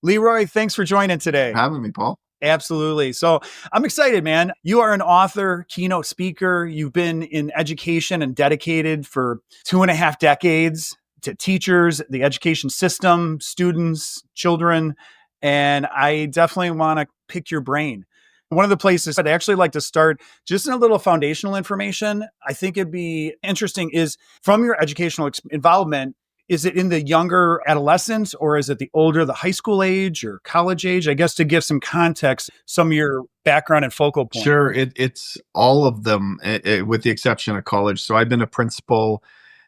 Leroy, thanks for joining today. Having me, Paul. Absolutely. So I'm excited, man. You are an author, keynote speaker. You've been in education and dedicated for 2.5 decades to teachers, the education system, students, children. And I definitely want to pick your brain. One of the places I'd actually like to start just in a little foundational information, I think it'd be interesting is from your educational involvement. Is it in the younger adolescents or is it the older, the high school age or college age? I guess to give some context, some of your background and focal point. Sure. It's all of them, with the exception of college. So I've been a principal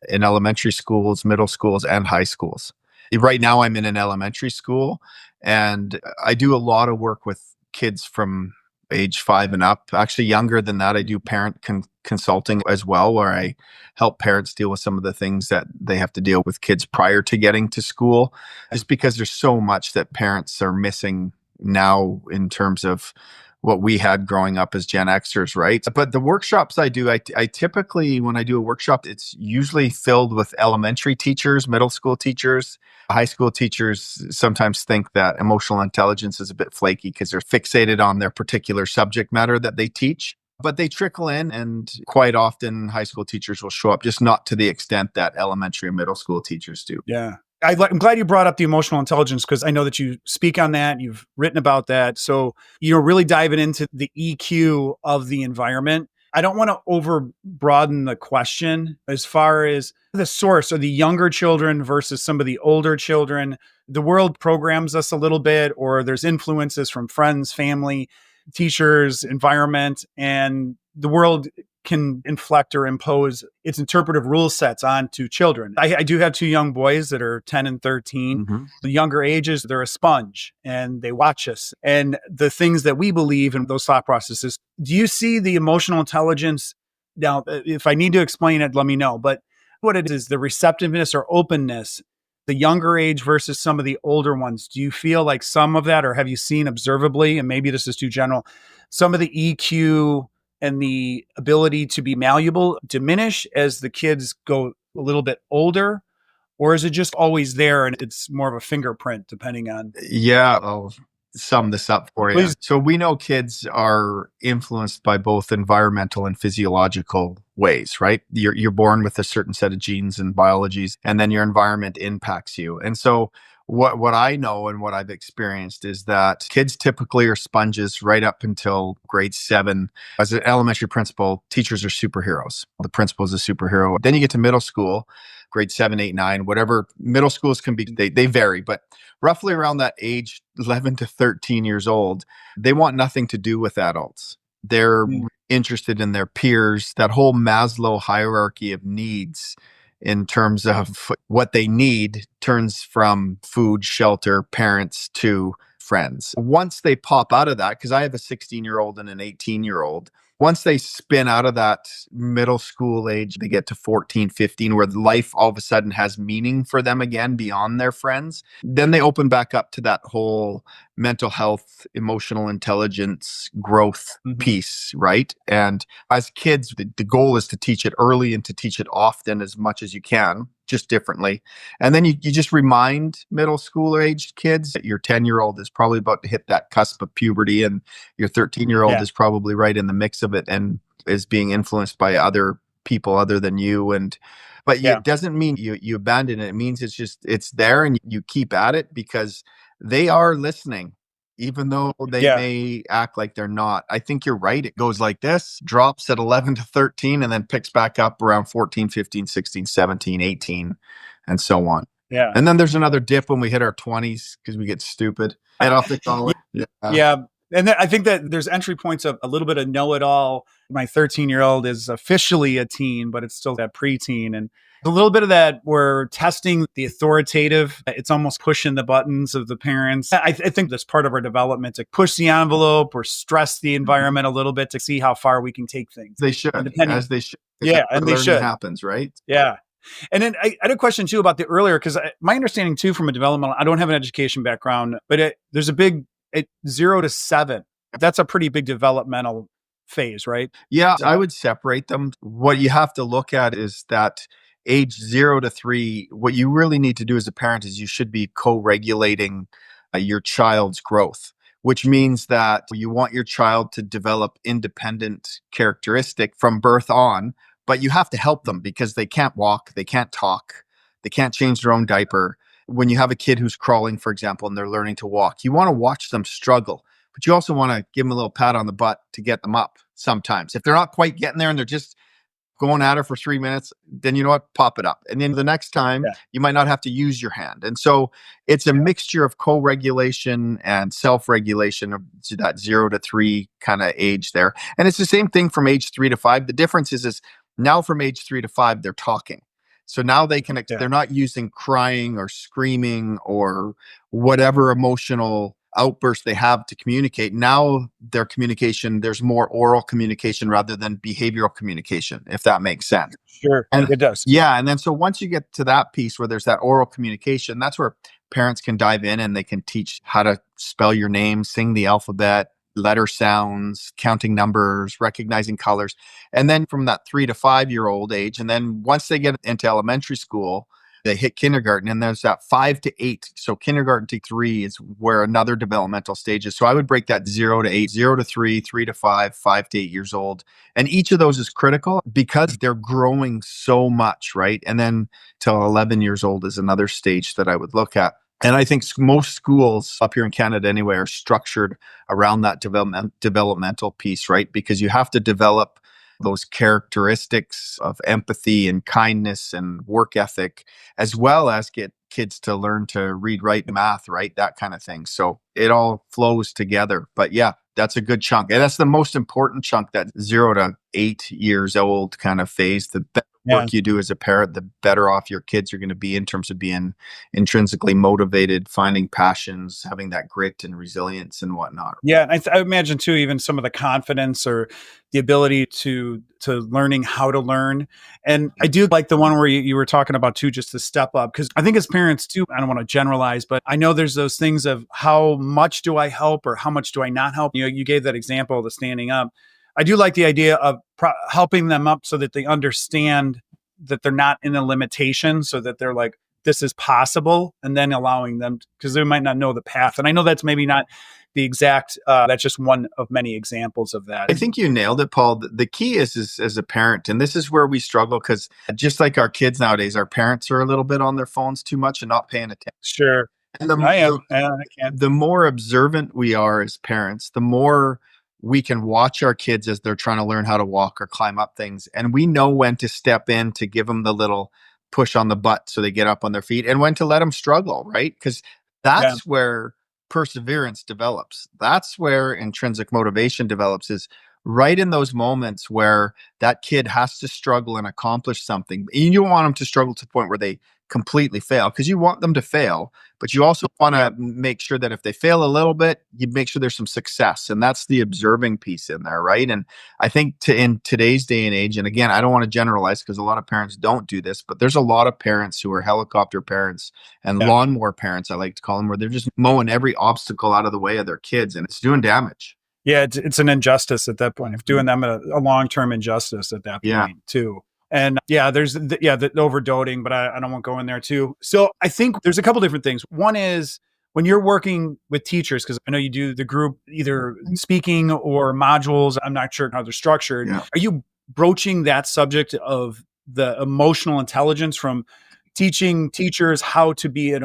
in elementary schools, middle schools, and high schools. Right now, I'm in an elementary school, and I do a lot of work with kids from age 5 and up. Actually, younger than that, I do parent consulting as well, where I help parents deal with some of the things that they have to deal with kids prior to getting to school, just because there's so much that parents are missing now in terms of what we had growing up as Gen Xers, right? But the workshops I do, I typically, when I do a workshop, it's usually filled with elementary teachers, middle school teachers. High school teachers sometimes think that emotional intelligence is a bit flaky because they're fixated on their particular subject matter that they teach. But they trickle in, and quite often high school teachers will show up, just not to the extent that elementary and middle school teachers do. Yeah. I'm glad you brought up the emotional intelligence because I know that you speak on that. You've written about that. So you're really diving into the EQ of the environment. I don't want to over broaden the question as far as the source or the younger children versus some of the older children. The world programs us a little bit, or there's influences from friends, family, teachers, environment, and the world can inflect or impose its interpretive rule sets onto children. I do have 2 young boys that are 10 and 13. Mm-hmm. The younger ages, they're a sponge and they watch us and the things that we believe in those thought processes. Do you see the emotional intelligence? Now, if I need to explain it, let me know. But what it is, the receptiveness or openness, the younger age versus some of the older ones. Do you feel like some of that, or have you seen observably, and maybe this is too general, some of the EQ and the ability to be malleable diminish as the kids go a little bit older? Or is it just always there and it's more of a fingerprint depending on? Yeah, I'll sum this up for you. Please. So we know kids are influenced by both environmental and physiological ways, right? You're born with a certain set of genes and biologies, and then your environment impacts you. And so what I know and what I've experienced is that kids typically are sponges right up until grade 7. As an elementary principal, teachers are superheroes. The principal is a superhero. Then you get to middle school, grade 7, 8, 9, whatever middle schools can be, they vary, but roughly around that age, 11 to 13 years old, they want nothing to do with adults. They're interested in their peers, that whole Maslow hierarchy of needs in terms of what they need turns from food, shelter, parents to friends. Once they pop out of that, because I have a 16-year-old and an 18-year-old, once they spin out of that middle school age, they get to 14, 15, where life all of a sudden has meaning for them again beyond their friends. Then they open back up to that whole mental health, emotional intelligence, growth piece, right? And as kids, the goal is to teach it early and to teach it often as much as you can, just differently. And then you just remind middle school aged kids that your 10-year-old is probably about to hit that cusp of puberty, and your 13-year-old is probably right in the mix of it and is being influenced by other people other than you. But it doesn't mean you abandon it. It means it's there and you keep at it because they are listening, even though they may act like they're not. I think you're right. It goes like this, drops at 11 to 13, and then picks back up around 14, 15, 16, 17, 18, and so on. Yeah. And then there's another dip when we hit our 20s because we get stupid. Head off to college. Yeah. And I think that there's entry points of a little bit of know-it-all. My 13-year-old is officially a teen, but it's still that preteen. And a little bit of that, we're testing the authoritative. It's almost pushing the buttons of the parents. I think that's part of our development, to push the envelope or stress the environment a little bit to see how far we can take things. They should, as they should. Yeah, and they should. Happens, right? Yeah. And then I had a question too about the earlier, because my understanding too from a developmental, I don't have an education background, but there's a big 0 to 7. That's a pretty big developmental phase, right? Yeah, I would separate them. What you have to look at is that age 0 to 3, what you really need to do as a parent is you should be co-regulating your child's growth, which means that you want your child to develop independent characteristic from birth on, but you have to help them because they can't walk, they can't talk, they can't change their own diaper. When you have a kid who's crawling, for example, and they're learning to walk, you want to watch them struggle, but you also want to give them a little pat on the butt to get them up sometimes. If they're not quite getting there and they're just going at it for 3 minutes, then you know what? Pop it up. And then the next time, Yeah. you might not have to use your hand. And so it's a mixture of co regulation and self regulation of that 0 to 3 kind of age there. And it's the same thing from age 3 to 5. The difference is now from age 3 to 5, they're talking. So now they can, Yeah. they're not using crying or screaming or whatever emotional outburst they have to communicate. Now their communication, there's more oral communication rather than behavioral communication, if that makes sense. Sure. And It does. yeah, and then so once you get to that piece where there's that oral communication, that's where parents can dive in and they can teach how to spell your name, sing the alphabet, letter sounds, counting numbers, recognizing colors. And then from that 3 to 5 year old age, and then once they get into elementary school, they hit kindergarten, and there's that 5 to 8. So kindergarten to 3 is where another developmental stage is. So I would break that 0 to 8, 0 to 3, 3 to 5, 5 to 8 years old. And each of those is critical because they're growing so much, right? And then till 11 years old is another stage that I would look at. And I think most schools up here in Canada anyway are structured around that developmental piece, right? Because you have to develop those characteristics of empathy and kindness and work ethic, as well as get kids to learn to read, write, math, right? That kind of thing. So it all flows together. But yeah, that's a good chunk. And that's the most important chunk, that 0 to 8 years old kind of phase. The better work you do as a parent, the better off your kids are going to be in terms of being intrinsically motivated, finding passions, having that grit and resilience and whatnot. Yeah, I imagine too, even some of the confidence or the ability to learning how to learn. And I do like the one where you were talking about too, just the step up, because I think as parents too, I don't want to generalize, but I know there's those things of how much do I help or how much do I not help? You gave that example of the standing up. I do like the idea of helping them up so that they understand that they're not in a limitation, so that they're like, this is possible, and then allowing them, because they might not know the path. And I know that's maybe not the exact, that's just one of many examples of that. I think you nailed it, Paul. The key is as a parent, and this is where we struggle, because just like our kids nowadays, our parents are a little bit on their phones too much and not paying attention. Sure. And I am. I can. the more observant we are as parents, the more we can watch our kids as they're trying to learn how to walk or climb up things. And we know when to step in to give them the little push on the butt so they get up on their feet, and when to let them struggle, right? Because that's where perseverance develops. That's where intrinsic motivation develops, is right in those moments where that kid has to struggle and accomplish something. And you don't want them to struggle to the point where they completely fail, because you want them to fail, but you also want to make sure that if they fail a little bit, you make sure there's some success. And that's the observing piece in there, right? And I think in today's day and age, and again, I don't want to generalize because a lot of parents don't do this, but there's a lot of parents who are helicopter parents and lawnmower parents, I like to call them, where they're just mowing every obstacle out of the way of their kids, and it's doing damage. Yeah, it's an injustice at that point. If doing them a long-term injustice at that point too. And there's the overdoting, but I don't want to go in there too. So I think there's a couple different things. One is when you're working with teachers, because I know you do the group either speaking or modules. I'm not sure how they're structured. Yeah. Are you broaching that subject of the emotional intelligence from teaching teachers how to be a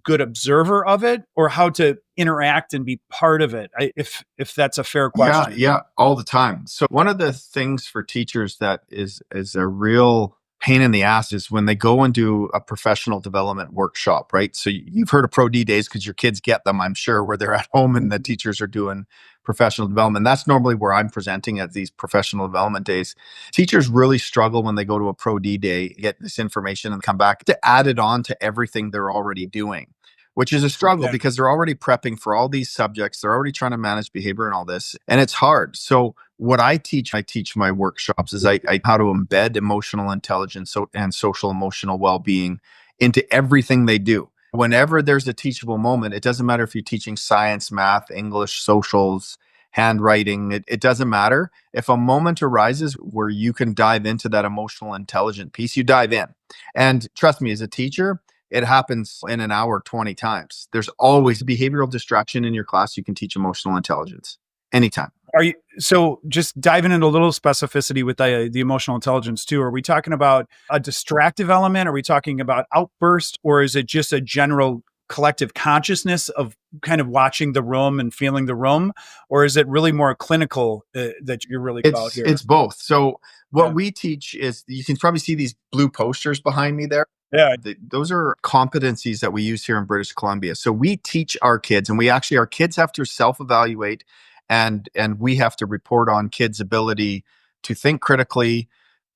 good observer of it, or how to interact and be part of it? If that's a fair question. Yeah, all the time. So one of the things for teachers that is a real pain in the ass is when they go and do a professional development workshop, right? So you've heard of Pro D days because your kids get them, I'm sure, where they're at home and the teachers are doing professional development. That's normally where I'm presenting at these professional development days. Teachers really struggle when they go to a Pro D day, get this information and come back to add it on to everything they're already doing, which is a struggle because they're already prepping for all these subjects. They're already trying to manage behavior and all this, and it's hard. So what I teach my workshops is I how to embed emotional intelligence and social emotional well-being into everything they do. Whenever there's a teachable moment, it doesn't matter if you're teaching science, math, English, socials, handwriting, it doesn't matter. If a moment arises where you can dive into that emotional intelligent piece, you dive in. And trust me, as a teacher, it happens in an hour 20 times. There's always behavioral distraction in your class. You can teach emotional intelligence anytime. Are you so just diving into a little specificity with the emotional intelligence too? Are we talking about a distractive element? Are we talking about outburst, or is it just a general collective consciousness of kind of watching the room and feeling the room, or is it really more clinical that you're really about here? It's both. So what Yeah. we teach is, you can probably see these blue posters behind me there. Yeah. Those are competencies that we use here in British Columbia. So we teach our kids, and our kids have to self-evaluate, and we have to report on kids' ability to think critically,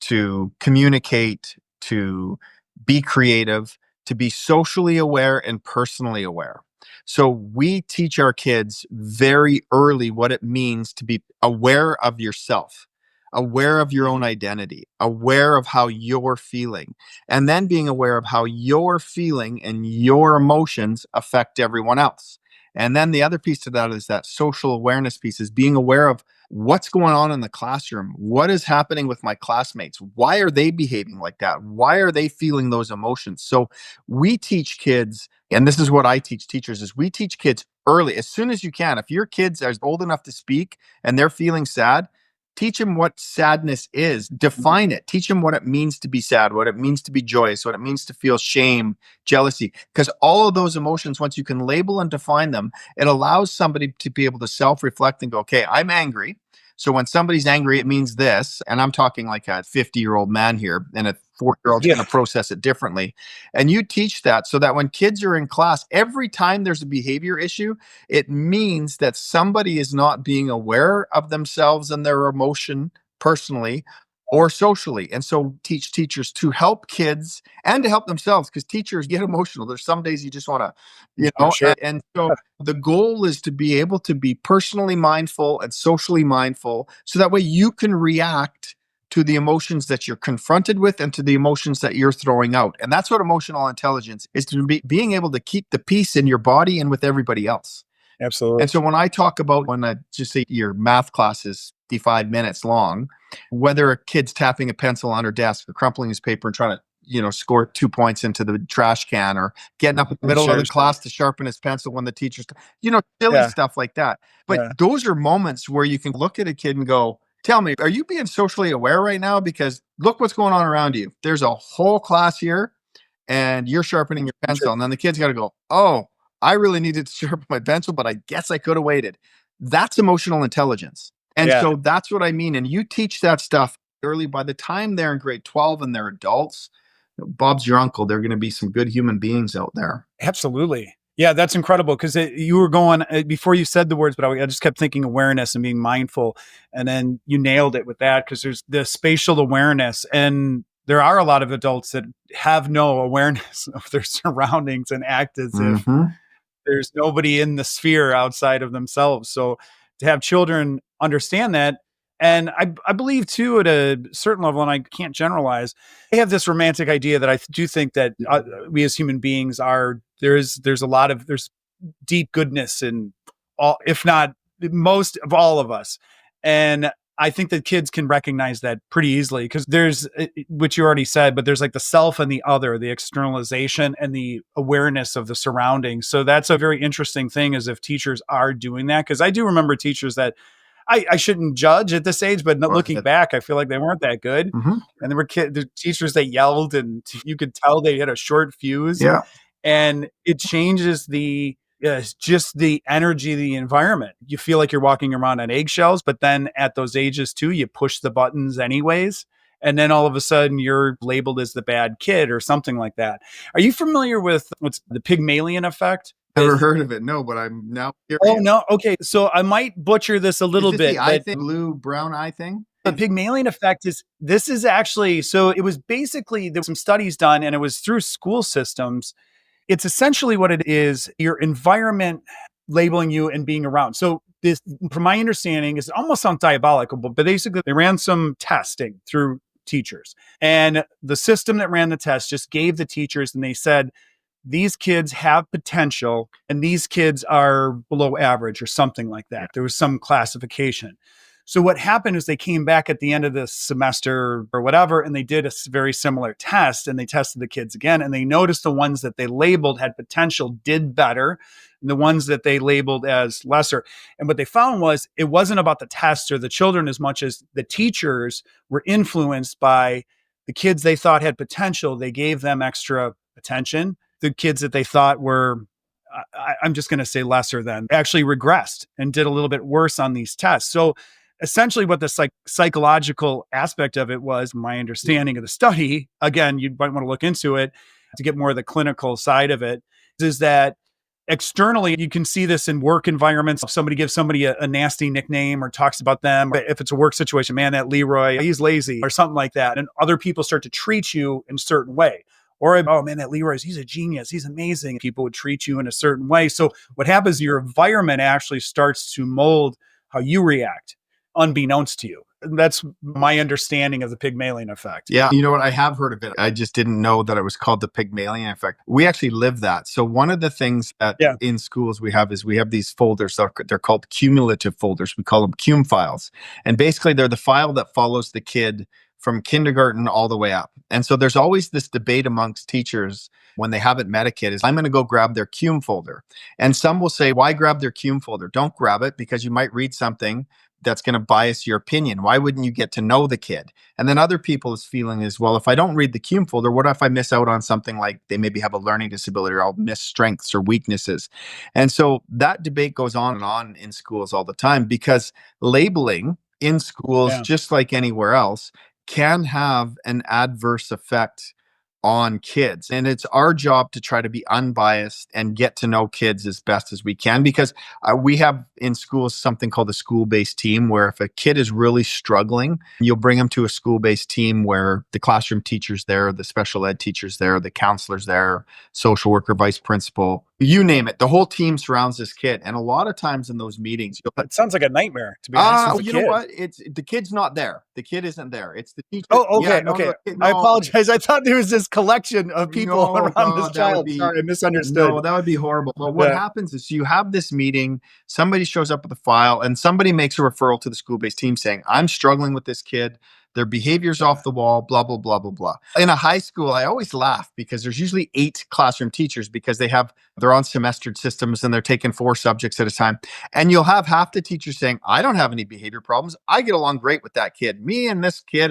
to communicate, to be creative, to be socially aware and personally aware. So we teach our kids very early what it means to be aware of yourself, aware of your own identity, aware of how you're feeling, and then being aware of how your feeling and your emotions affect everyone else. And then the other piece to that is that social awareness piece, is being aware of what's going on in the classroom. What is happening with my classmates? Why are they behaving like that? Why are they feeling those emotions? So we teach kids, and this is what I teach teachers, is we teach kids early, as soon as you can. If your kids are old enough to speak and they're feeling sad, teach them what sadness is, define it, teach them what it means to be sad, what it means to be joyous, what it means to feel shame, jealousy, because all of those emotions, once you can label and define them, it allows somebody to be able to self-reflect and go, okay, I'm angry. So when somebody's angry, it means this. And I'm talking like a 50-year-old man here, and a 4-year-old's going to process it differently. And you teach that so that when kids are in class, every time there's a behavior issue, it means that somebody is not being aware of themselves and their emotion personally or socially. And so teach teachers to help kids and to help themselves, because teachers get emotional. There's some days you just want to, Sure. and so the goal is to be able to be personally mindful and socially mindful, so that way you can react to the emotions that you're confronted with and to the emotions that you're throwing out. And that's what emotional intelligence is, to be being able to keep the peace in your body and with everybody else. Absolutely. And so when I talk about, when I just say your math class is 55 minutes long, whether a kid's tapping a pencil on her desk or crumpling his paper and trying to, score 2 points into the trash can, or getting up in the middle of the class to sharpen his pencil when the teacher's, silly stuff like that. But those are moments where you can look at a kid and go, tell me, are you being socially aware right now? Because look what's going on around you. There's a whole class here and you're sharpening your pencil. And then the kid's got to go, oh, I really needed to sharpen my pencil, but I guess I could have waited. That's emotional intelligence. And so that's what I mean. And you teach that stuff early. By the time they're in grade 12 and they're adults, Bob's your uncle. They're going to be some good human beings out there. Absolutely. Yeah, that's incredible, because you were going before you said the words, but I just kept thinking awareness and being mindful. And then you nailed it with that, because there's the spatial awareness. And there are a lot of adults that have no awareness of their surroundings and act as if there's nobody in the sphere outside of themselves. So to have children understand that, and I believe too, at a certain level, and I can't generalize, I have this romantic idea that I do think that we as human beings are, there's deep goodness in all, if not most of all of us. And I think that kids can recognize that pretty easily, because there's, which you already said, but there's like the self and the other, the externalization and the awareness of the surroundings. So that's a very interesting thing, is if teachers are doing that, because I do remember teachers that I shouldn't judge at this age, but looking back, I feel like they weren't that good. And there were the teachers that yelled, and you could tell they had a short fuse. Yeah. And it changes just the energy of the environment. You feel like you're walking around on eggshells, but then at those ages too, you push the buttons anyways. And then all of a sudden you're labeled as the bad kid or something like that. Are you familiar with what's the Pygmalion effect? Never heard of it. No, but I'm now curious. Oh, no. Okay. So I might butcher this a little bit. The eye thing, blue, brown eye thing? The Pygmalion effect is actually, so it was basically, there were some studies done, and it was through school systems. It's essentially what it is, your environment labeling you and being around. So this, from my understanding, is almost sounds diabolical, but basically they ran some testing through teachers, and the system that ran the test just gave the teachers, and they said, these kids have potential and these kids are below average or something like that. There was some classification. So what happened is they came back at the end of the semester or whatever, and they did a very similar test, and they tested the kids again, and they noticed the ones that they labeled had potential did better, and the ones that they labeled as lesser. And what they found was it wasn't about the test or the children as much as the teachers were influenced by the kids they thought had potential. They gave them extra attention. The kids that they thought were, I'm just going to say lesser than, actually regressed and did a little bit worse on these tests. So essentially what the psychological aspect of it was, my understanding of the study, again, you might want to look into it to get more of the clinical side of it, is that externally, you can see this in work environments. If somebody gives somebody a nasty nickname or talks about them, if it's a work situation, man, that Leroy, he's lazy or something like that. And other people start to treat you in a certain way. Or, oh man, that Leroy, he's a genius. He's amazing. People would treat you in a certain way. So what happens, your environment actually starts to mold how you react, unbeknownst to you. That's my understanding of the Pygmalion effect. Yeah. You know what? I have heard of it. I just didn't know that it was called the Pygmalion effect. We actually live that. So one of the things that in schools we have is we have these folders. They're called cumulative folders. We call them cum files. And basically they're the file that follows the kid from kindergarten all the way up. And so there's always this debate amongst teachers when they haven't met a kid is, I'm going to go grab their cum folder. And some will say, why grab their cum folder? Don't grab it because you might read something that's going to bias your opinion. Why wouldn't you get to know the kid? And then other people's feeling is, well, if I don't read the cum folder, what if I miss out on something like they maybe have a learning disability or I'll miss strengths or weaknesses? And so that debate goes on and on in schools all the time because labeling in schools, just like anywhere else, can have an adverse effect on kids. And it's our job to try to be unbiased and get to know kids as best as we can, because we have in schools something called a school-based team, where if a kid is really struggling, you'll bring them to a school-based team where the classroom teacher's there, the special ed teacher's there, the counselor's there, social worker, vice principal, you name it. The whole team surrounds this kid. And a lot of times in those meetings, it sounds like a nightmare, to be honest with the kid. You know what? It's the kid's not there. The kid isn't there. It's the teacher. Oh, okay, okay. I apologize. I thought there was this collection of people around this child. Sorry, I misunderstood. No, that would be horrible. But what happens is you have this meeting, somebody shows up with a file, and somebody makes a referral to the school-based team saying, I'm struggling with this kid. Their behavior's off the wall, blah, blah, blah, blah, blah. In a high school, I always laugh because there's usually 8 classroom teachers because they're on semestered systems and they're taking 4 subjects at a time. And you'll have half the teachers saying, I don't have any behavior problems. I get along great with that kid. Me and this kid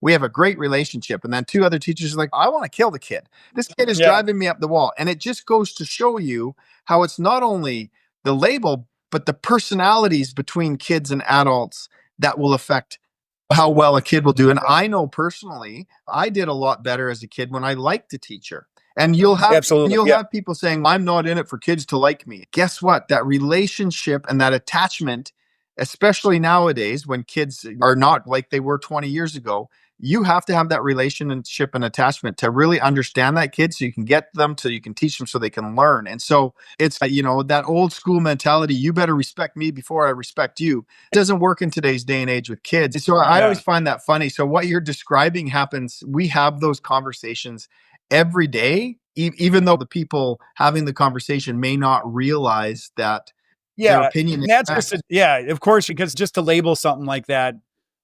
we have a great relationship. And then 2 other teachers are like, I want to kill the kid. This kid is driving me up the wall. And it just goes to show you how it's not only the label, but the personalities between kids and adults that will affect how well a kid will do. And I know personally, I did a lot better as a kid when I liked a teacher. And you'll have have people saying, I'm not in it for kids to like me. Guess what? That relationship and that attachment, especially nowadays when kids are not like they were 20 years ago, you have to have that relationship and attachment to really understand that kid so you can get them, so you can teach them so they can learn. And so it's, that old school mentality, you better respect me before I respect you. It doesn't work in today's day and age with kids. So I always find that funny. So what you're describing happens, we have those conversations every day, even though the people having the conversation may not realize that their opinion is just of course, because just to label something like that,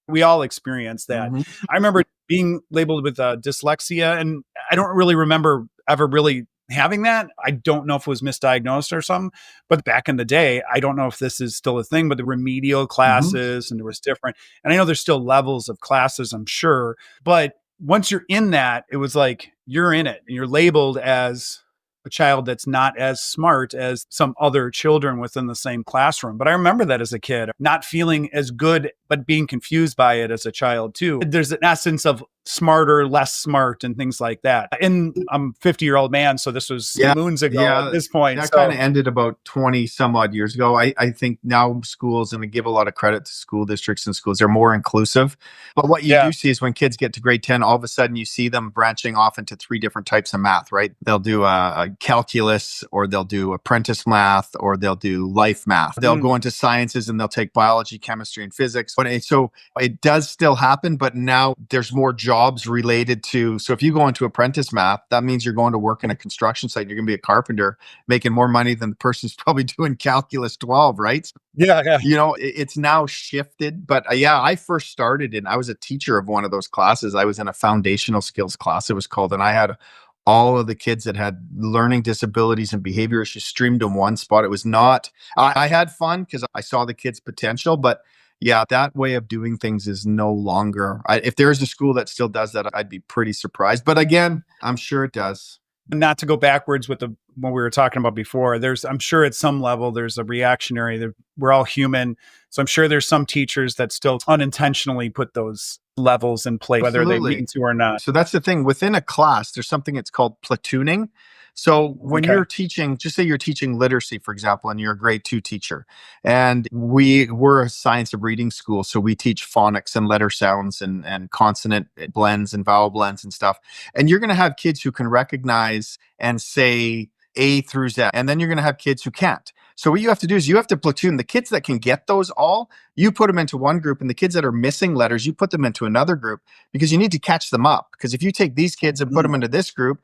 we all experience that. Mm-hmm. I remember being labeled with dyslexia, and I don't really remember ever really having that. I don't know if it was misdiagnosed or something, but back in the day, I don't know if this is still a thing, but the remedial classes and there was different. And I know there's still levels of classes, I'm sure, but once you're in that, it was like, you're in it and you're labeled as a child that's not as smart as some other children within the same classroom. But I remember that as a kid, not feeling as good, but being confused by it as a child too. There's an essence of smarter, less smart, and things like that. And I'm a 50-year-old man, so this was moons ago at this point. That kind of ended about 20 some odd years ago. I think now schools, and I give a lot of credit to school districts and schools, they're more inclusive. But what you do see is when kids get to grade 10, all of a sudden you see them branching off into 3 different types of math, right? They'll do a calculus, or they'll do apprentice math, or they'll do life math. They'll go into sciences and they'll take biology, chemistry, and physics. But so it does still happen, but now there's more jobs jobs related to, so if you go into apprentice math, that means you're going to work in a construction site. You're going to be a carpenter making more money than the person who's probably doing calculus 12, right? Yeah, yeah. It's now shifted. But yeah, I first started I was a teacher of one of those classes. I was in a foundational skills class, it was called. And I had all of the kids that had learning disabilities and behavior issues streamed in one spot. It was not, I had fun because I saw the kids' potential, but yeah, that way of doing things is no longer. If there's a school that still does that, I'd be pretty surprised. But again, I'm sure it does. Not to go backwards with what we were talking about before, I'm sure at some level there's a reactionary. We're all human, so I'm sure there's some teachers that still unintentionally put those levels in place, whether they mean to or not. So that's the thing. Within a class, there's something that's called platooning. So when you're teaching, just say you're teaching literacy, for example, and you're a grade 2 teacher, and we're a science of reading school. So we teach phonics and letter sounds and consonant blends and vowel blends and stuff. And you're going to have kids who can recognize and say A through Z. And then you're going to have kids who can't. So what you have to do is you have to platoon the kids that can get those all, you put them into one group, and the kids that are missing letters, you put them into another group, because you need to catch them up. Because if you take these kids and put them into this group,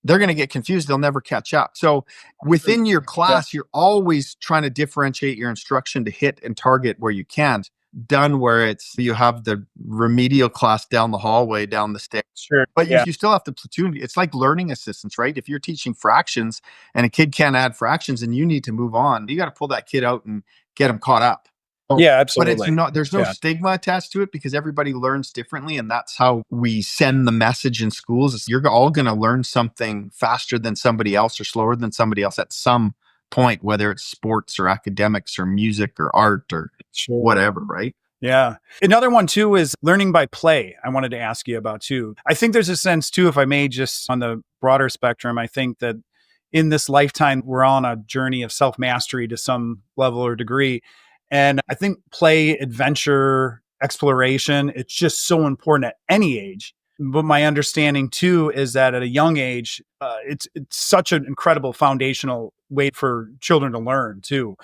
they're going to get confused. They'll never catch up. So within your class, you're always trying to differentiate your instruction to hit and target where you can't. Done where you have the remedial class down the hallway, down the stairs. Sure. But you still have to platoon. It's like learning assistants, right? If you're teaching fractions and a kid can't add fractions and you need to move on, you got to pull that kid out and get him caught up. Yeah, absolutely. But it's not, there's no stigma attached to it, because everybody learns differently. And that's how we send the message in schools is you're all going to learn something faster than somebody else or slower than somebody else at some point, whether it's sports or academics or music or art or whatever, right? Yeah. Another one too is learning by play. I wanted to ask you about too. I think there's a sense too, if I may, just on the broader spectrum, I think that in this lifetime, we're all on a journey of self-mastery to some level or degree. And I think play, adventure, exploration, it's just so important at any age. But my understanding too is that at a young age, it's such an incredible foundational way for children to learn too.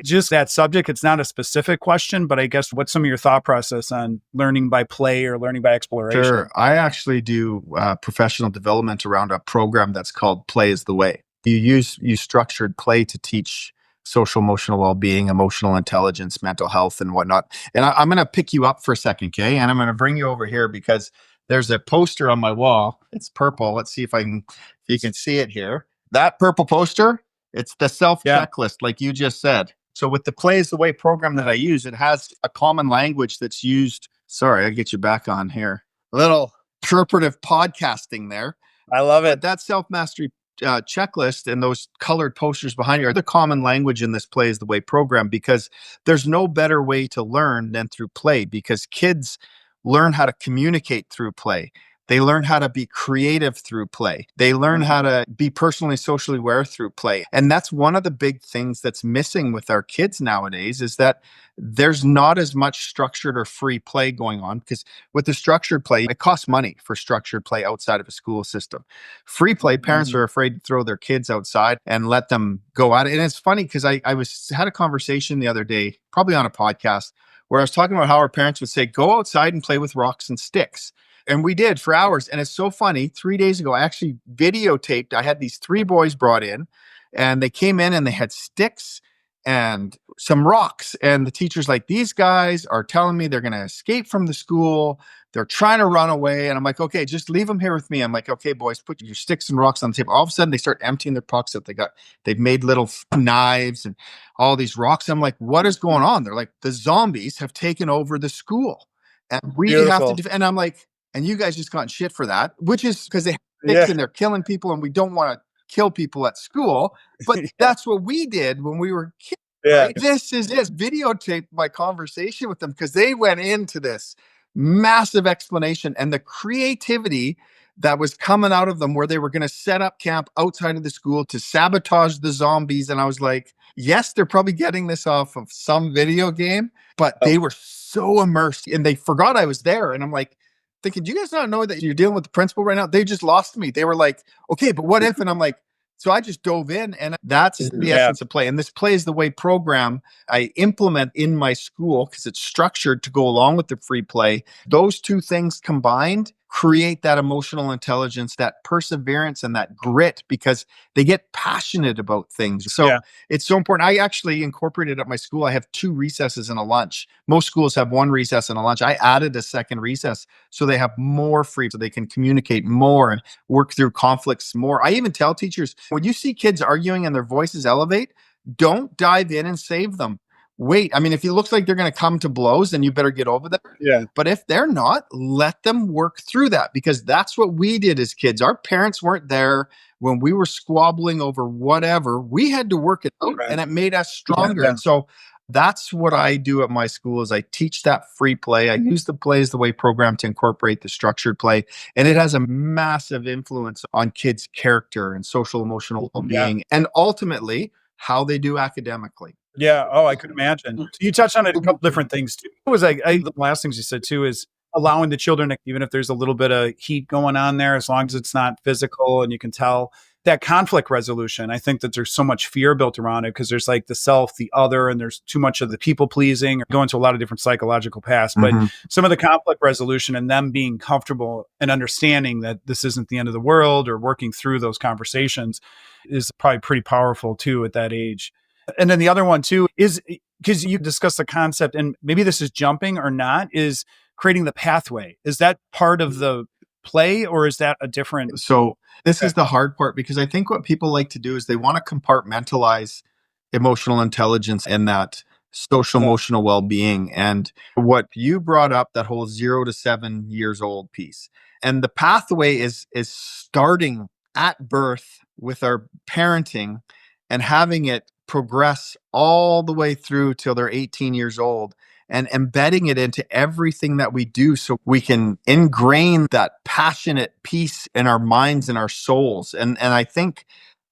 Just that subject, it's not a specific question, but I guess what's some of your thought process on learning by play or learning by exploration? Sure. I actually do professional development around a program that's called Play is the Way. You use structured play to teach social emotional well-being, emotional intelligence, mental health, and whatnot. And I'm going to pick you up for a second, Kay, and I'm going to bring you over here because there's a poster on my wall. It's purple. Let's see if you can see it here. That purple poster, it's the self checklist, like you just said. So with the Play is the Way program that I use, it has a common language that's used. Sorry, I'll get you back on here. A little interpretive podcasting there. I love it. But that self-mastery checklist and those colored posters behind you are the common language in this Play is the Way program, because there's no better way to learn than through play, because kids learn how to communicate through play. They learn how to be creative through play. They learn how to be personally, socially aware through play. And that's one of the big things that's missing with our kids nowadays, is that there's not as much structured or free play going on, because with the structured play, it costs money for structured play outside of a school system. Free play, parents are afraid to throw their kids outside and let them go at it. And it's funny because I had a conversation the other day, probably on a podcast, where I was talking about how our parents would say, go outside and play with rocks and sticks. And we did for hours. And it's so funny. 3 days ago, I actually videotaped. I had these 3 boys brought in, and they came in and they had sticks and some rocks. And the teacher's like, these guys are telling me they're going to escape from the school. They're trying to run away. And I'm like, okay, just leave them here with me. I'm like, okay, boys, put your sticks and rocks on the table. All of a sudden, they start emptying their pockets out. They've made little knives and all these rocks. I'm like, what is going on? They're like, the zombies have taken over the school. And we have to, and I'm like, and you guys just got shit for that, which is because they have sticks and they're killing people, and we don't want to kill people at school. But that's what we did when we were kids. Right? This videotaped my conversation with them, because they went into this massive explanation and the creativity that was coming out of them, where they were going to set up camp outside of the school to sabotage the zombies. And I was like, yes, they're probably getting this off of some video game, but they were so immersed and they forgot I was there. And I'm like, thinking, do you guys not know that you're dealing with the principal right now? They just lost me. They were like, okay, but what if? And I'm like, so I just dove in, and that's the essence of play. And this Play is the Way program I implement in my school, because it's structured to go along with the free play. Those two things combined create that emotional intelligence, that perseverance, and that grit because they get passionate about things. So Yeah. it's so important. I actually incorporated at my school, I have 2 recesses and a lunch. Most schools have 1 recess and a lunch. I added a second recess so they have more free, so they can communicate more and work through conflicts more. I even tell teachers, when you see kids arguing and their voices elevate, don't dive in and save them. Wait. I mean, if it looks like they're going to come to blows, then you better get over that. Yeah. But if they're not, let them work through that because that's what we did as kids. Our parents weren't there when we were squabbling over whatever. We had to work it out, Right. and it made us stronger. Yeah. And so that's what I do at my school is I teach that free play. I use the play as the way program to incorporate the structured play. And it has a massive influence on kids' character and social emotional well-being and ultimately how they do academically. Yeah. Oh, I could imagine. So you touched on it a couple different things too. It was like the last things you said too is allowing the children, even if there's a little bit of heat going on there, as long as it's not physical and you can tell that conflict resolution. I think that there's so much fear built around it because there's like the self, the other, and there's too much of the people pleasing or going to a lot of different psychological paths. But some of the conflict resolution and them being comfortable and understanding that this isn't the end of the world or working through those conversations is probably pretty powerful too at that age. And then the other one too is because you discussed the concept, and maybe this is jumping or not, is creating the pathway. Is that part of the play or is that a different? So this is the hard part because I think what people like to do is they want to compartmentalize emotional intelligence and that social emotional well-being. And what you brought up, that whole 0 to 7 years old piece. And the pathway is starting at birth with our parenting and having it progress all the way through till they're 18 years old and embedding it into everything that we do so we can ingrain that passionate piece in our minds and our souls. And I think,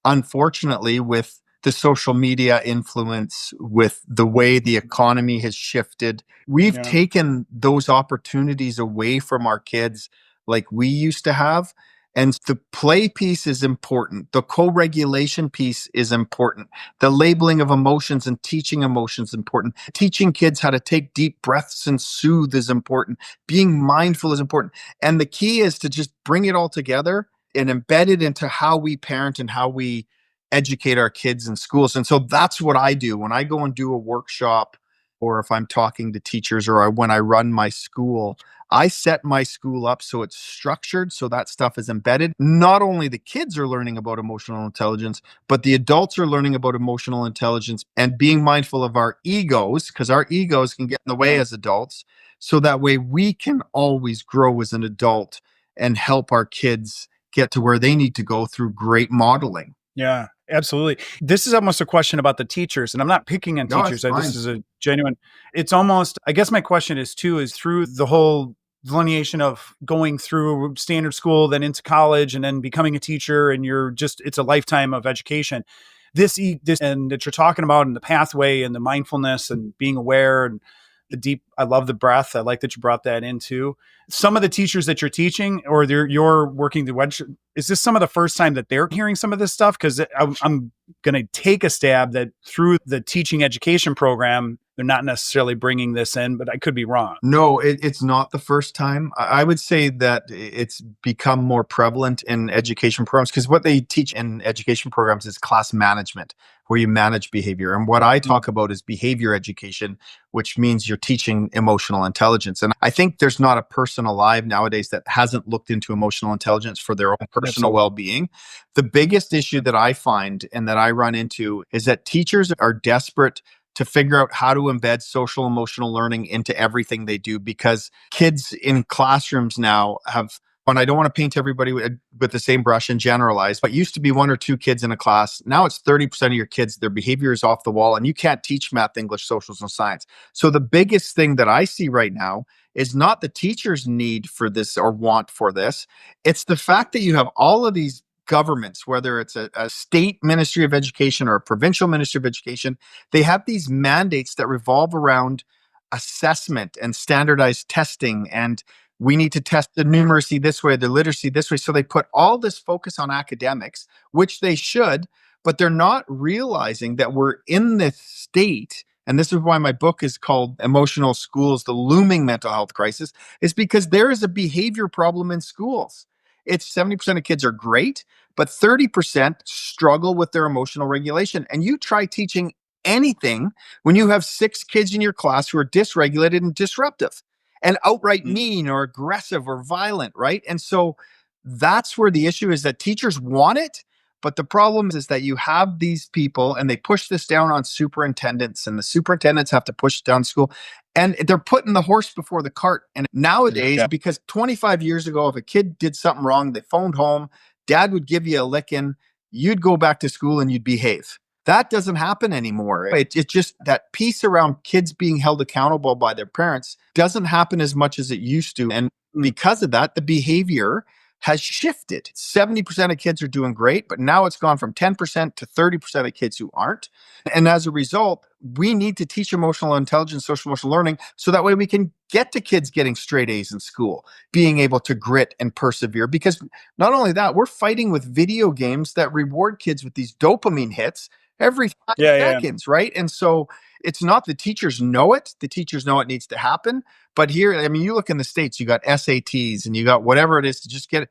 unfortunately, with the social media influence, with the way the economy has shifted, we've taken those opportunities away from our kids like we used to have. And the play piece is important. The co-regulation piece is important. The labeling of emotions and teaching emotions is important. Teaching kids how to take deep breaths and soothe is important. Being mindful is important. And the key is to just bring it all together and embed it into how we parent and how we educate our kids in schools. And so that's what I do when I go and do a workshop, or if I'm talking to teachers, or when I run my school. I set my school up so it's structured, so that stuff is embedded. Not only the kids are learning about emotional intelligence, but the adults are learning about emotional intelligence and being mindful of our egos, because our egos can get in the way as adults. So that way we can always grow as an adult and help our kids get to where they need to go through great modeling. Yeah, absolutely. This is almost a question about the teachers, and I'm not picking on teachers. This is a genuine, it's almost, I guess my question is too, is through the whole delineation of going through standard school, then into college, and then becoming a teacher, and you're just, it's a lifetime of education. This and that you're talking about, and the pathway and the mindfulness and being aware and the deep, I love the breath. I like that you brought that into some of the teachers that you're teaching or you're working the wedge. Is this some of the first time that they're hearing some of this stuff? Because I'm going to take a stab that through the teaching education program, they're not necessarily bringing this in, but I could be wrong. No, it's not the first time. I would say that it's become more prevalent in education programs because what they teach in education programs is class management, where you manage behavior. And what I talk about is behavior education, which means you're teaching emotional intelligence. And I think there's not a person alive nowadays that hasn't looked into emotional intelligence for their own personal well-being. The biggest issue that I find and that I run into is that teachers are desperate to figure out how to embed social emotional learning into everything they do, because kids in classrooms now have, and I don't want to paint everybody with the same brush and generalize, but used to be 1 or 2 kids in a class. Now it's 30% of your kids, their behavior is off the wall, and you can't teach math, English, socials, and science. So the biggest thing that I see right now is not the teacher's need for this or want for this. It's the fact that you have all of these governments, whether it's a state ministry of education or a provincial ministry of education, they have these mandates that revolve around assessment and standardized testing. And we need to test the numeracy this way, the literacy this way. So they put all this focus on academics, which they should, but they're not realizing that we're in this state And this is why my book is called Emotional Schools, the Looming Mental Health Crisis, is because there is a behavior problem in schools. It's 70% of kids are great, but 30% struggle with their emotional regulation. And you try teaching anything when you have 6 kids in your class who are dysregulated and disruptive and outright mean or aggressive or violent, right? And so that's where the issue is, that teachers want it. But the problem is that you have these people and they push this down on superintendents, and the superintendents have to push it down school. And they're putting the horse before the cart. And nowadays, because 25 years ago, if a kid did something wrong, they phoned home, dad would give you a licking, you'd go back to school and you'd behave. That doesn't happen anymore. It's just that piece around kids being held accountable by their parents doesn't happen as much as it used to. And because of that, the behavior has shifted. 70% of kids are doing great, but now it's gone from 10% to 30% of kids who aren't. And as a result, we need to teach emotional intelligence, social emotional learning, so that way we can get to kids getting straight A's in school, being able to grit and persevere. Because not only that, we're fighting with video games that reward kids with these dopamine hits every 5 seconds, right? And so it's not the teachers know it. The teachers know it needs to happen. But here, I mean, you look in the States, you got SATs and you got whatever it is to just get it.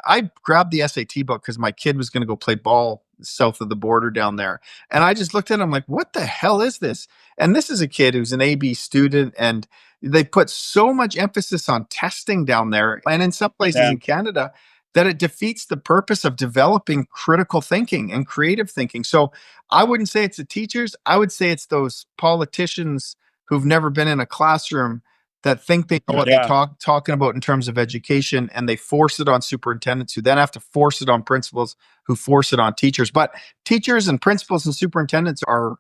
I grabbed the SAT book because my kid was going to go play ball south of the border down there. And I just looked at him like, what the hell is this? And this is a kid who's an AB student, and they put so much emphasis on testing down there. And in some places in Canada, that it defeats the purpose of developing critical thinking and creative thinking. So I wouldn't say it's the teachers. I would say it's those politicians who've never been in a classroom that think they know what they're talking about in terms of education, and they force it on superintendents, who then have to force it on principals, who force it on teachers. But teachers and principals and superintendents are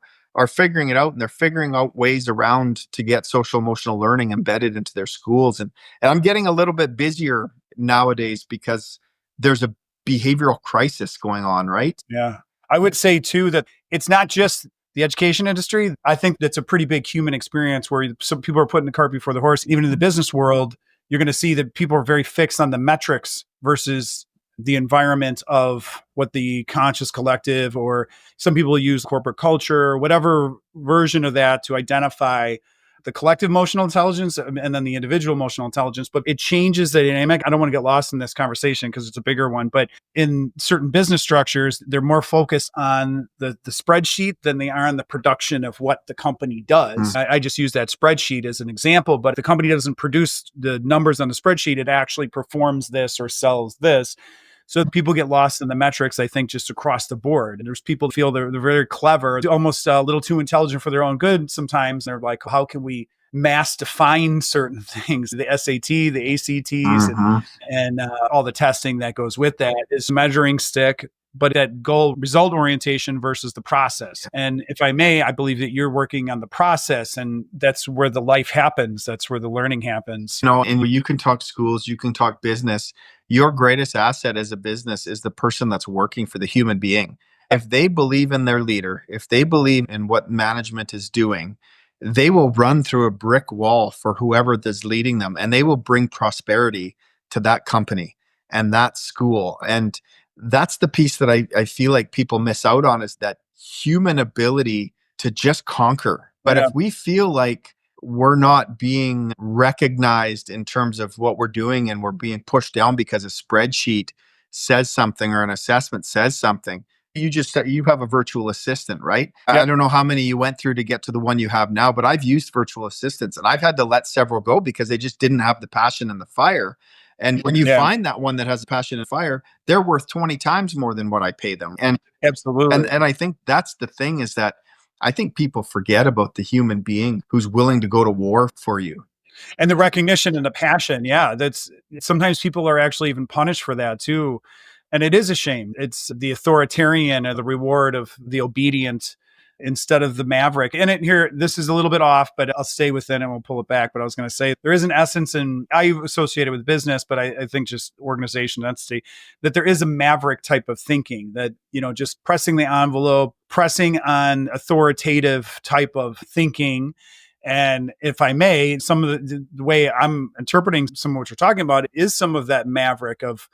figuring it out, and they're figuring out ways around to get social emotional learning embedded into their schools. And I'm getting a little bit busier nowadays because there's a behavioral crisis going on, right? Yeah. I would say too that it's not just the education industry. I think that's a pretty big human experience where some people are putting the cart before the horse. Even in the business world, you're going to see that people are very fixed on the metrics versus the environment of what the conscious collective, or some people use corporate culture, whatever version of that to identify the collective emotional intelligence and then the individual emotional intelligence. But it changes the dynamic. I don't want to get lost in this conversation because it's a bigger one, but in certain business structures, they're more focused on the spreadsheet than they are on the production of what the company does. I just use that spreadsheet as an example, but if the company doesn't produce the numbers on the spreadsheet, it actually performs this or sells this. So people get lost in the metrics, I think, just across the board. And there's people who feel they're very clever, almost a little too intelligent for their own good sometimes. They're like, how can we mass define certain things? The SAT, the ACTs, and all the testing that goes with that is measuring stick, but that goal result orientation versus the process. And if I may, I believe that you're working on the process, and that's where the life happens. That's where the learning happens. And you can talk schools, you can talk business. Your greatest asset as a business is the person that's working for the human being. If they believe in their leader, if they believe in what management is doing, they will run through a brick wall for whoever is leading them, and they will bring prosperity to that company and that school. And that's the piece that I feel like people miss out on, is that human ability to just conquer. But if we feel like we're not being recognized in terms of what we're doing, and we're being pushed down because a spreadsheet says something or an assessment says something, you have a virtual assistant, right? I don't know how many you went through to get to the one you have now, but I've used virtual assistants, and I've had to let several go because they just didn't have the passion and the fire. And when you find that one that has a passion and fire, they're worth 20 times more than what I pay them. And absolutely. And I think that's the thing, is that I think people forget about the human being who's willing to go to war for you. And the recognition and the passion. Yeah. That's sometimes people are actually even punished for that too. And it is a shame. It's the authoritarian or the reward of the obedient instead of the maverick. And this is a little bit off, but I'll stay within it and we'll pull it back. But I was going to say there is an essence, and I associate it with business, but I think just organization entity, that there is a maverick type of thinking that, just pressing the envelope, pressing on authoritative type of thinking. And if I may, some of the way I'm interpreting some of what you're talking about is some of that maverick of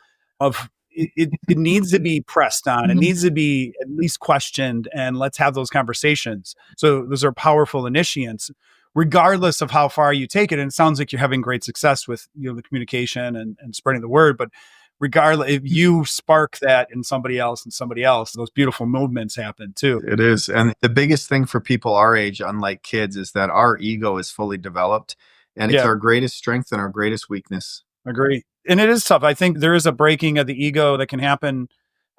it needs to be pressed on. It needs to be at least questioned, and let's have those conversations. So those are powerful initiants, regardless of how far you take it. And it sounds like you're having great success with the communication and spreading the word. But regardless, if you spark that in somebody else and somebody else, those beautiful movements happen too. It is. And the biggest thing for people our age, unlike kids, is that our ego is fully developed, and it's Yeah. our greatest strength and our greatest weakness. Agree. And it is tough. I think there is a breaking of the ego that can happen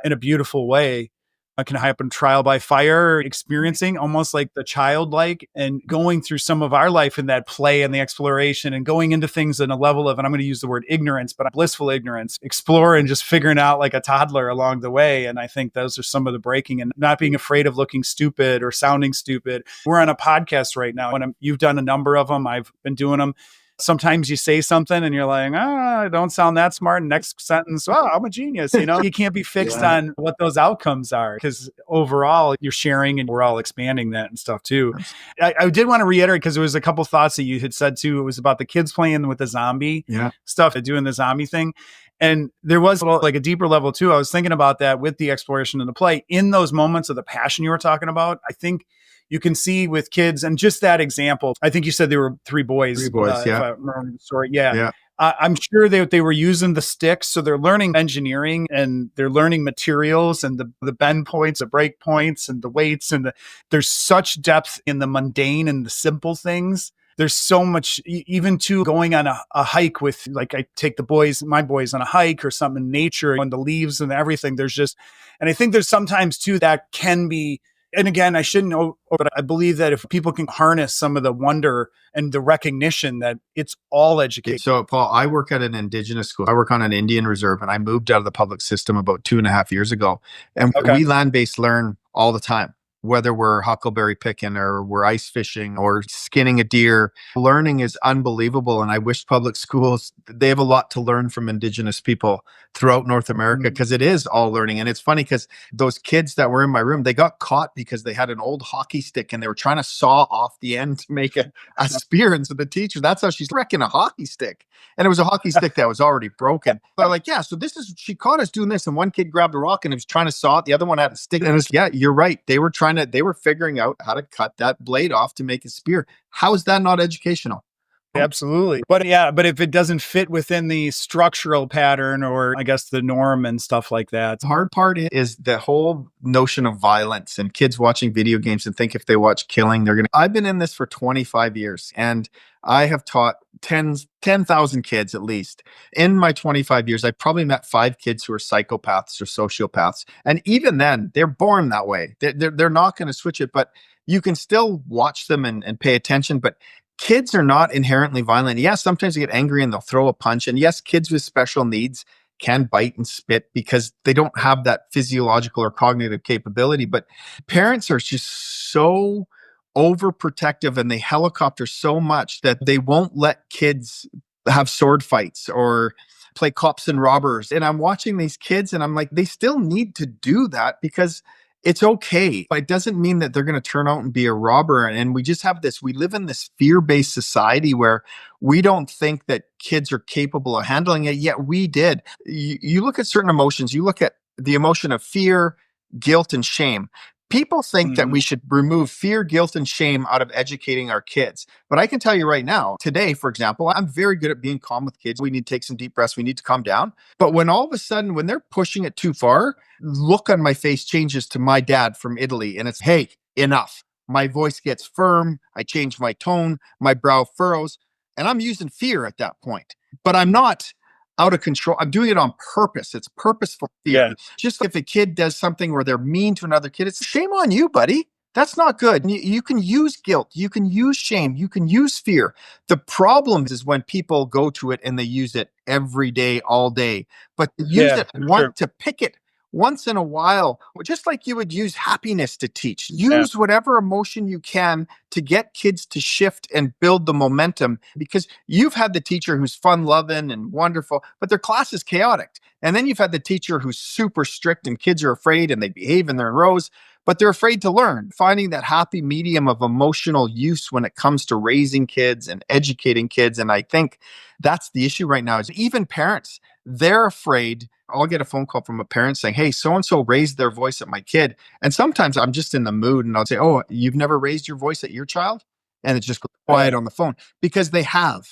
in a beautiful way. It can happen trial by fire, experiencing almost like the childlike and going through some of our life in that play and the exploration and going into things in a level of, and I'm going to use the word ignorance, but blissful ignorance, explore and just figuring out like a toddler along the way. And I think those are some of the breaking, and not being afraid of looking stupid or sounding stupid. We're on a podcast right now, and you've done a number of them. I've been doing them. Sometimes you say something and you're like, I don't sound that smart. Next sentence, I'm a genius. You can't be fixed on what those outcomes are, because overall you're sharing and we're all expanding that and stuff too. I did want to reiterate, because there was a couple thoughts that you had said too. It was about the kids playing with the zombie stuff, doing the zombie thing. And there was like a deeper level too. I was thinking about that with the exploration of the play in those moments of the passion you were talking about. I think you can see with kids, and just that example, I think you said there were three boys. If I remember the story. Yeah. I'm sure they were using the sticks. So they're learning engineering, and they're learning materials and the bend points, the break points, and the weights. And there's such depth in the mundane and the simple things. There's so much, even to going on a hike with, like, I take my boys on a hike or something in nature and the leaves and everything. And I think there's sometimes too that can be, and again, I shouldn't know, but I believe that if people can harness some of the wonder and the recognition that it's all education. So, Paul, I work at an Indigenous school. I work on an Indian reserve, and I moved out of the public system about 2.5 years ago. And we land-based learn all the time. Whether we're huckleberry picking or we're ice fishing or skinning a deer, learning is unbelievable. And I wish public schools, they have a lot to learn from Indigenous people throughout North America, because it is all learning. And it's funny because those kids that were in my room, they got caught because they had an old hockey stick and they were trying to saw off the end to make a spear. And so the teacher, that's how she's wrecking a hockey stick. And it was a hockey stick that was already broken. They're like, so she caught us doing this. And one kid grabbed a rock and he was trying to saw it. The other one had a stick. And you're right. They were figuring out how to cut that blade off to make a spear. How is that not educational? Absolutely. But if it doesn't fit within the structural pattern, or I guess the norm and stuff like that. The hard part is the whole notion of violence and kids watching video games and think if they watch killing, I've been in this for 25 years, and I have taught 10,000 kids at least. In my 25 years, I probably met 5 kids who are psychopaths or sociopaths. And even then, they're born that way. They're not going to switch it, but you can still watch them and pay attention. But kids are not inherently violent. Yes, sometimes they get angry and they'll throw a punch. And yes, kids with special needs can bite and spit because they don't have that physiological or cognitive capability. But parents are just so overprotective, and they helicopter so much that they won't let kids have sword fights or play cops and robbers. And I'm watching these kids and I'm like, they still need to do that because it's okay. But it doesn't mean that they're going to turn out and be a robber. And we just have we live in this fear-based society where we don't think that kids are capable of handling it, yet we did. You look at certain emotions, you look at the emotion of fear, guilt, and shame. People think that we should remove fear, guilt, and shame out of educating our kids. But I can tell you right now, today, for example, I'm very good at being calm with kids. We need to take some deep breaths. We need to calm down. But when all of a sudden, when they're pushing it too far, look on my face changes to my dad from Italy. And it's, hey, enough. My voice gets firm. I change my tone. My brow furrows. And I'm using fear at that point. But I'm not out of control. I'm doing it on purpose. It's purposeful fear. Yeah. Just if a kid does something where they're mean to another kid, it's shame on you, buddy. That's not good. You can use guilt. You can use shame. You can use fear. The problem is when people go to it and they use it every day, all day, but use it to pick it once in a while, just like you would use happiness to teach. Use whatever emotion you can to get kids to shift and build the momentum, because you've had the teacher who's fun-loving and wonderful, but their class is chaotic. And then you've had the teacher who's super strict and kids are afraid and they behave and they're in rows, but they're afraid to learn. Finding that happy medium of emotional use when it comes to raising kids and educating kids. And I think that's the issue right now, is even parents, they're afraid. I'll get a phone call from a parent saying, hey, so-and-so raised their voice at my kid. And sometimes I'm just in the mood and I'll say, oh, you've never raised your voice at your child? And it just goes quiet on the phone because they have.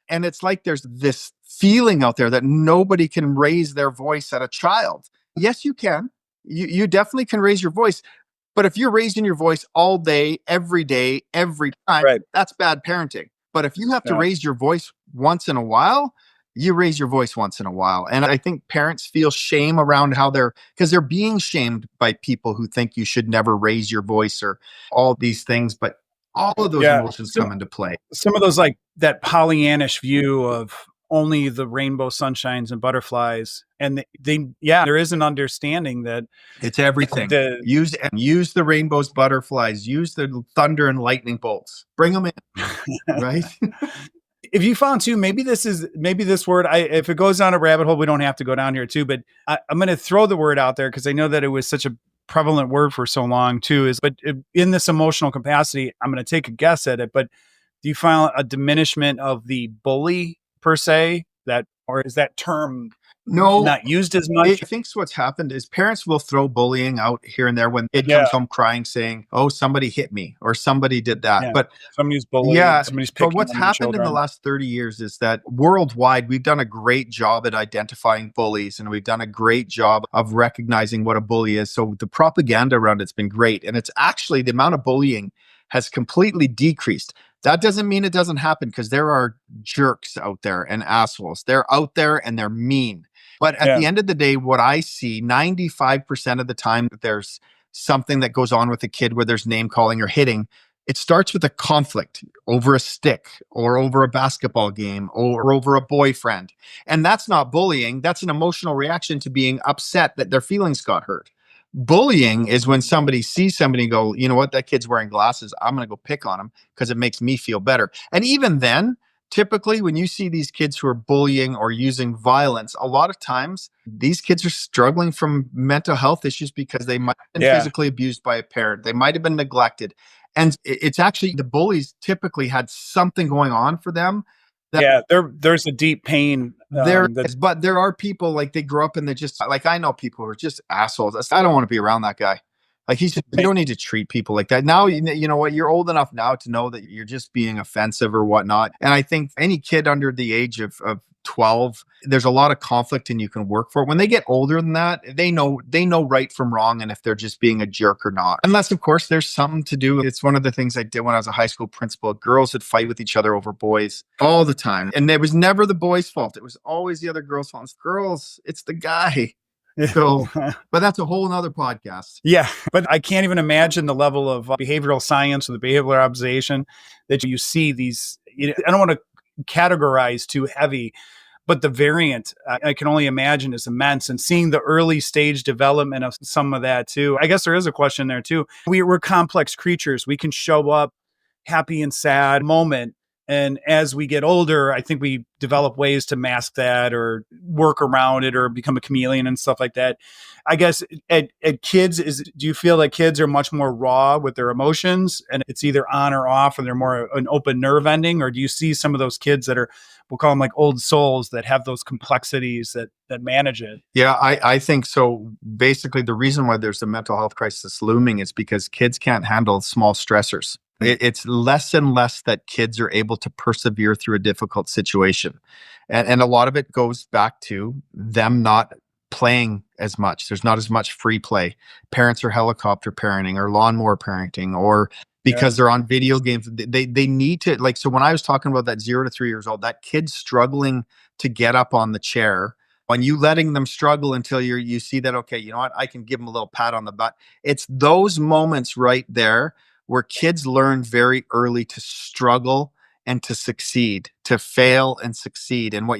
And it's like there's this feeling out there that nobody can raise their voice at a child. Yes, you can. You definitely can raise your voice. But if you're raising your voice all day, every time, Right. that's bad parenting. But if you have to Yeah. raise your voice once in a while, you raise your voice once in a while. And I think parents feel shame around because they're being shamed by people who think you should never raise your voice or all these things. But all of those Yeah. emotions come into play. Some of those, like that Pollyannish view of only the rainbow sunshines and butterflies. And there is an understanding that It's everything. Use the rainbows, butterflies, use the thunder and lightning bolts. Bring them in, right? If you found too, maybe this word, if it goes down a rabbit hole, we don't have to go down here too, but I'm going to throw the word out there because I know that it was such a prevalent word for so long too, but in this emotional capacity, I'm going to take a guess at it, but do you find a diminishment of the bully per se, or is that term not used as much? I think what's happened is parents will throw bullying out here and there when it comes home crying saying, oh, somebody hit me or somebody did that. Yeah. But somebody's bullying, somebody's picking but what's on the happened in the children. last 30 years is that worldwide, we've done a great job at identifying bullies and we've done a great job of recognizing what a bully is. So the propaganda around it's been great. And it's actually the amount of bullying has completely decreased. That doesn't mean it doesn't happen because there are jerks out there and assholes. They're out there and they're mean. But at the end of the day, what I see 95% of the time that there's something that goes on with a kid where there's name calling or hitting, it starts with a conflict over a stick or over a basketball game or over a boyfriend. And that's not bullying. That's an emotional reaction to being upset that their feelings got hurt. Bullying is when somebody sees somebody and go, you know what, that kid's wearing glasses. I'm going to go pick on him because it makes me feel better. And even then, typically when you see these kids who are bullying or using violence, a lot of times these kids are struggling from mental health issues because they might have been physically abused by a parent. They might have been neglected. And it's actually the bullies typically had something going on for them. There's a deep pain. But there are people like they grow up and they're just like, I know people who are just assholes. I don't want to be around that guy. Like you don't need to treat people like that. Now, you know what? You're old enough now to know that you're just being offensive or whatnot. And I think any kid under the age of 12, there's a lot of conflict and you can work for it. When they get older than that, they know right from wrong and if they're just being a jerk or not. Unless, of course, there's something to do. It's one of the things I did when I was a high school principal. Girls would fight with each other over boys all the time. And it was never the boys' fault. It was always the other girls' fault. It's girls, it's the guy. So, but that's a whole nother podcast. Yeah, but I can't even imagine the level of behavioral science or the behavioral observation that you see these. I don't want to categorize too heavy, but the variant I can only imagine is immense. And seeing the early stage development of some of that too. I guess there is a question there too. We're complex creatures. We can show up happy and sad moment. And as we get older, I think we develop ways to mask that or work around it or become a chameleon and stuff like that. I guess at kids, do you feel like kids are much more raw with their emotions and it's either on or off and they're more an open nerve ending? Or do you see some of those kids that are, we'll call them like old souls that have those complexities that manage it? Yeah, I think so. Basically, the reason why there's a mental health crisis looming is because kids can't handle small stressors. It's less and less that kids are able to persevere through a difficult situation. And a lot of it goes back to them not playing as much. There's not as much free play. Parents are helicopter parenting or lawnmower parenting, or because they're on video games, they need to, like, so when I was talking about that 0 to 3 years old, that kid struggling to get up on the chair, when you letting them struggle until you see that, okay, you know what, I can give them a little pat on the butt. It's those moments right there where kids learn very early to struggle and to succeed, to fail and succeed. And what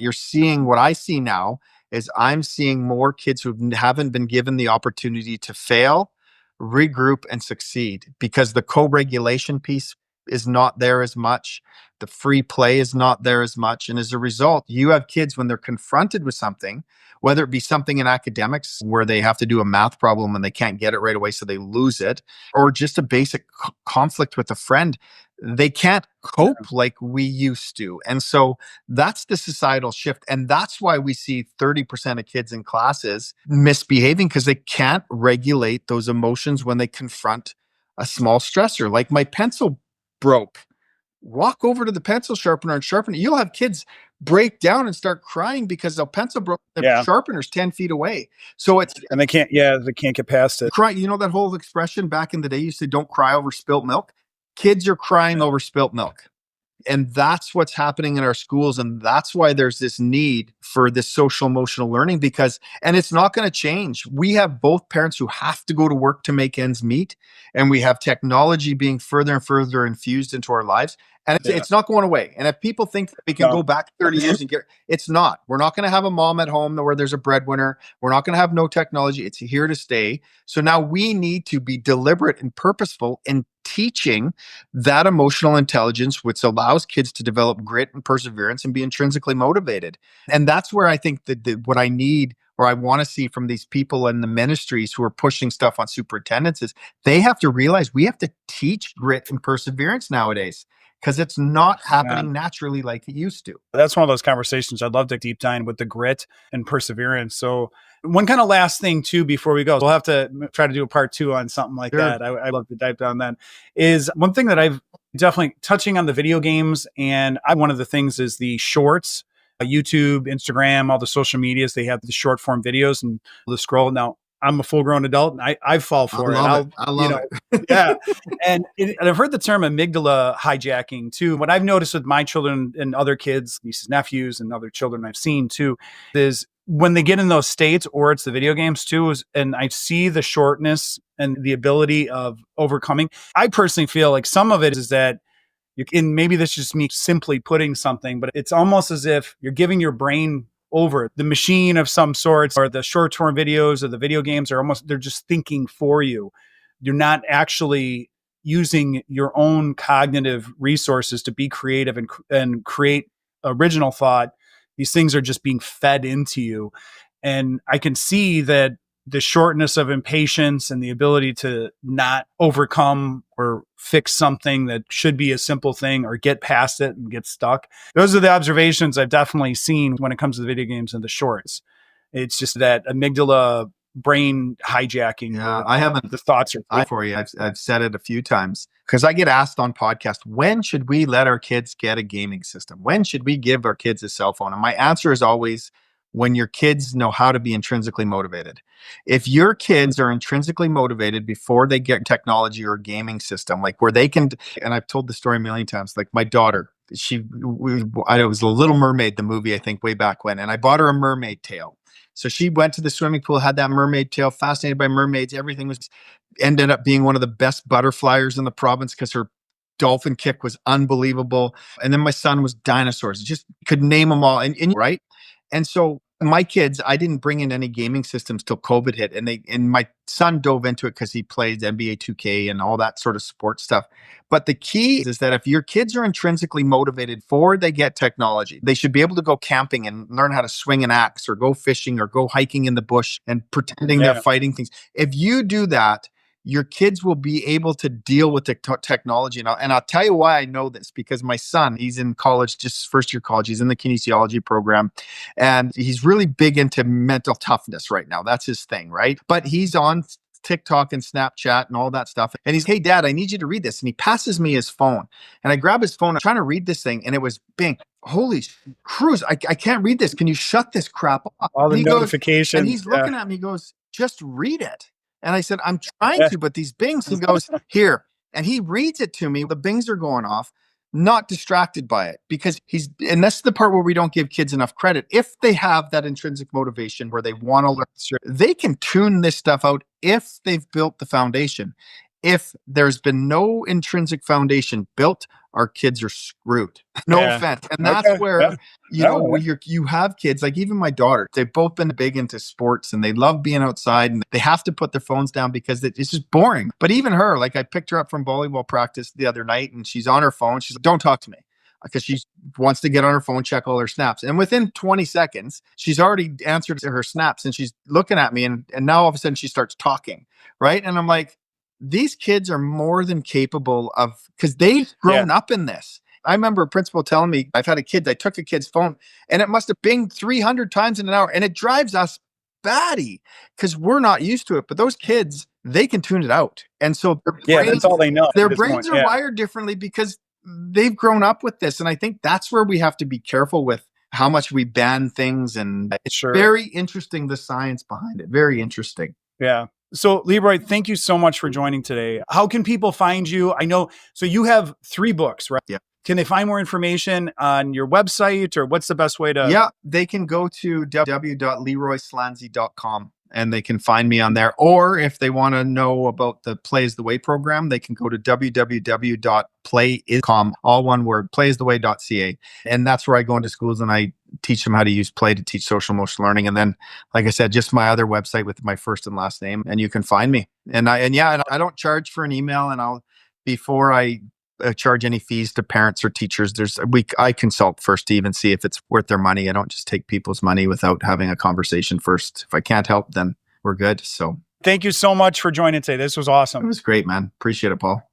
I see now is I'm seeing more kids who haven't been given the opportunity to fail, regroup, and succeed because the co-regulation piece is not there as much. The free play is not there as much. And as a result, you have kids when they're confronted with something, whether it be something in academics where they have to do a math problem and they can't get it right away, so they lose it, or just a basic conflict with a friend. They can't cope like we used to. And so that's the societal shift. And that's why we see 30% of kids in classes misbehaving, because they can't regulate those emotions when they confront a small stressor. Like my pencil broke. Walk over to the pencil sharpener and sharpen it. You'll have kids break down and start crying because the pencil broke. The Yeah. sharpener's 10 feet away. So it's And they can't get past it. cry. You know that whole expression back in the day, you say, don't cry over spilt milk. Kids are crying over spilt milk. And that's what's happening in our schools. And that's why there's this need for this social emotional learning, because, and it's not going to change. We have both parents who have to go to work to make ends meet. And we have technology being further and further infused into our lives. And it's not going away. And if people think that we can go back 30 years and it's not. We're not going to have a mom at home where there's a breadwinner. We're not going to have no technology. It's here to stay. So now we need to be deliberate and purposeful in teaching that emotional intelligence, which allows kids to develop grit and perseverance and be intrinsically motivated. And that's where I think that what I need, or I want to see from these people in the ministries who are pushing stuff on superintendents, is they have to realize we have to teach grit and perseverance nowadays, because it's not happening naturally like it used to. That's one of those conversations I'd love to deep dive with, the grit and perseverance. So one kind of last thing too, before we go, we'll have to try to do a part 2 on something like that. I'd love to dive down then. Is one thing that I've definitely touching on the video games. And one of the things is the shorts, YouTube, Instagram, all the social medias, they have the short form videos and the scroll. Now, I'm a full grown adult and I fall for it. I love it. Yeah. And I've heard the term amygdala hijacking too. What I've noticed with my children and other kids, nieces, nephews, and other children I've seen too, is when they get in those states, or it's the video games too, and I see the shortness and the ability of overcoming. I personally feel like some of it is that and maybe this is just me simply putting something, but it's almost as if you're giving your brain over. The machine of some sorts, or the short-term videos or the video games they're just thinking for you. You're not actually using your own cognitive resources to be creative and create original thought. These things are just being fed into you. And I can see that the shortness of impatience and the ability to not overcome or fix something that should be a simple thing, or get past it and get stuck. Those are the observations I've definitely seen when it comes to the video games and the shorts. It's just that amygdala brain hijacking. Yeah, I haven't. The thoughts are For you. I've said it a few times, because I get asked on podcasts, when should we let our kids get a gaming system? When should we give our kids a cell phone? And my answer is always, when your kids know how to be intrinsically motivated. If your kids are intrinsically motivated before they get technology or a gaming system, like where they can, and I've told the story a million times, like my daughter, it was The Little Mermaid, the movie, I think way back when, and I bought her a mermaid tail. So she went to the swimming pool, had that mermaid tail, fascinated by mermaids. Everything ended up being one of the best butterflyers in the province, because her dolphin kick was unbelievable. And then my son was dinosaurs. Just could name them all. And right. And so my kids, I didn't bring in any gaming systems till COVID hit, and my son dove into it because he plays NBA 2K and all that sort of sports stuff. But the key is that if your kids are intrinsically motivated before they get technology, they should be able to go camping and learn how to swing an axe, or go fishing, or go hiking in the bush and pretending they're fighting things. If you do that, your kids will be able to deal with the technology. And I'll tell you why I know this, because my son, he's in college, just first year college. He's in the kinesiology program, and he's really big into mental toughness right now. That's his thing, right? But he's on TikTok and Snapchat and all that stuff. And he's, hey, Dad, I need you to read this. And he passes me his phone. And I grab his phone. I'm trying to read this thing. And it was bing. Holy Cruz, I can't read this. Can you shut this crap off? All the notifications. And he's looking at me, he goes, just read it. And I said, I'm trying to, but these bings, he goes, here. And he reads it to me. The bings are going off, not distracted by it, because and that's the part where we don't give kids enough credit. If they have that intrinsic motivation where they want to learn, they can tune this stuff out if they've built the foundation. If there's been no intrinsic foundation built, our kids are screwed. No offense. And that's where, you have kids, like even my daughter, they've both been big into sports and they love being outside, and they have to put their phones down because it's just boring. But even her, like I picked her up from volleyball practice the other night, and she's on her phone. She's like, don't talk to me. Because she wants to get on her phone, check all her snaps. And within 20 seconds, she's already answered her snaps, and she's looking at me, and now all of a sudden she starts talking. Right. And I'm like, these kids are more than capable of, because they've grown up in this. I remember a principal telling me, I took a kid's phone and it must have binged 300 times in an hour, and it drives us batty because we're not used to it. But those kids, they can tune it out. And so that's all they know. Their brains are wired differently because they've grown up with this. And I think that's where we have to be careful with how much we ban things. And it's very interesting, the science behind it. Very interesting. Yeah. So Leroy, thank you so much for joining today. How can people find you? I know, so you have 3 books, right? Yeah. Can they find more information on your website, or what's the best way to? Yeah, they can go to www.leroyslanzi.com and they can find me on there. Or if they want to know about the Play is the Way program, they can go to www.playiscom, all one word, playistheway.ca. And that's where I go into schools and I teach them how to use play to teach social emotional learning. And then, like I said, just my other website with my first and last name, and you can find me. And I don't charge for an email, and before I charge any fees to parents or teachers, I consult first to even see if it's worth their money. I don't just take people's money without having a conversation first. If I can't help, then we're good. So thank you so much for joining today. This was awesome. It was great, man. Appreciate it, Paul.